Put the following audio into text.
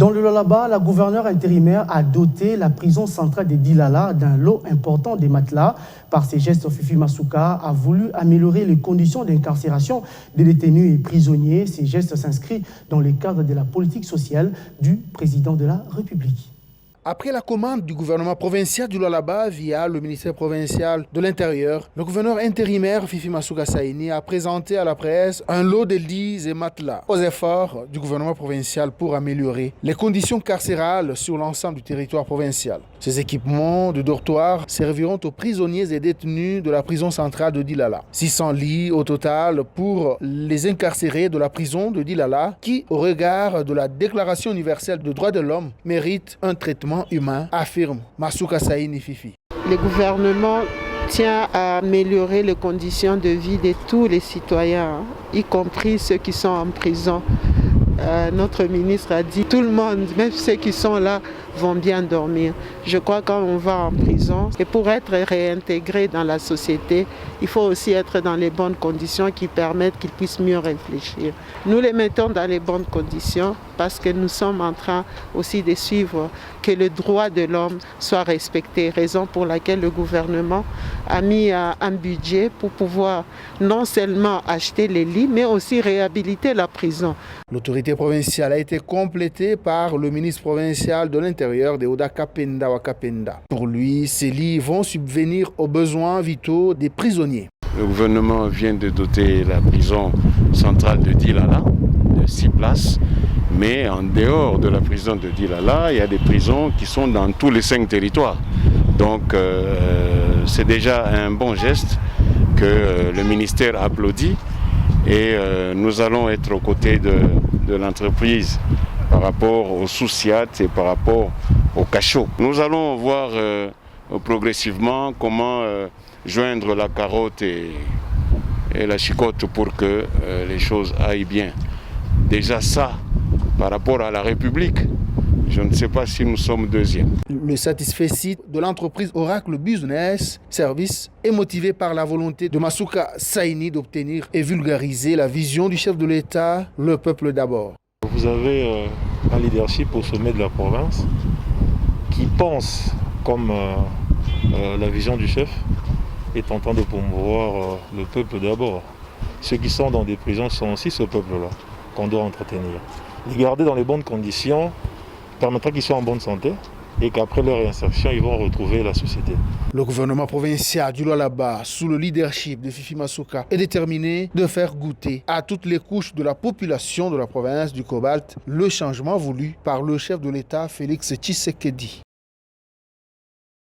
Dans le Lualaba, la gouverneure intérimaire a doté la prison centrale de Dilala d'un lot important de matelas. Par ses gestes, Fifi Masuka a voulu améliorer les conditions d'incarcération des détenus et prisonniers. Ces gestes s'inscrivent dans le cadre de la politique sociale du président de la République. Après la commande du gouvernement provincial du Lualaba via le ministère provincial de l'Intérieur, le gouverneur intérimaire Fifi Masuka Saini a présenté à la presse un lot de lits et matelas aux efforts du gouvernement provincial pour améliorer les conditions carcérales sur l'ensemble du territoire provincial. Ces équipements de dortoirs serviront aux prisonniers et détenus de la prison centrale de Dilala. 600 lits au total pour les incarcérés de la prison de Dilala qui, au regard de la Déclaration universelle des droits de l'homme, méritent un traitement humain, affirme Masuka Saini Fifi. Le gouvernement tient à améliorer les conditions de vie de tous les citoyens, y compris ceux qui sont en prison. Notre ministre a dit tout le monde, même ceux qui sont là, vont bien dormir. Je crois que quand on va en prison, et pour être réintégré dans la société, il faut aussi être dans les bonnes conditions qui permettent qu'ils puissent mieux réfléchir. Nous les mettons dans les bonnes conditions parce que nous sommes en train aussi de suivre que le droit de l'homme soit respecté, raison pour laquelle le gouvernement a mis un budget pour pouvoir non seulement acheter les lits, mais aussi réhabiliter la prison. L'autorité provinciale a été complétée par le ministre provincial de l'Intérieur de Oda Kapenda Wakapenda. Pour lui, ces lits vont subvenir aux besoins vitaux des prisonniers. Le gouvernement vient de doter la prison centrale de Dilala de 6 places. Mais en dehors de la prison de Dilala, il y a des prisons qui sont dans tous les 5 territoires. Donc c'est déjà un bon geste que le ministère applaudit et nous allons être aux côtés de l'entreprise par rapport aux sous-SIAT et par rapport au cachot. Nous allons voir progressivement comment joindre la carotte et la chicotte pour que les choses aillent bien. Déjà ça, par rapport à la République, je ne sais pas si nous sommes deuxièmes. Le satisfait site de l'entreprise Oracle Business Service est motivé par la volonté de Masuka Saini d'obtenir et vulgariser la vision du chef de l'État, le peuple d'abord. Vous avez un leadership au sommet de la province qui pense comme la vision du chef et tentant de promouvoir le peuple d'abord. Ceux qui sont dans des prisons sont aussi ce peuple-là qu'on doit entretenir. Les garder dans les bonnes conditions permettra qu'ils soient en bonne santé et qu'après leur réinsertion, ils vont retrouver la société. Le gouvernement provincial du Lualaba, sous le leadership de Fifi Masuka, est déterminé de faire goûter à toutes les couches de la population de la province du Cobalt le changement voulu par le chef de l'État, Félix Tshisekedi.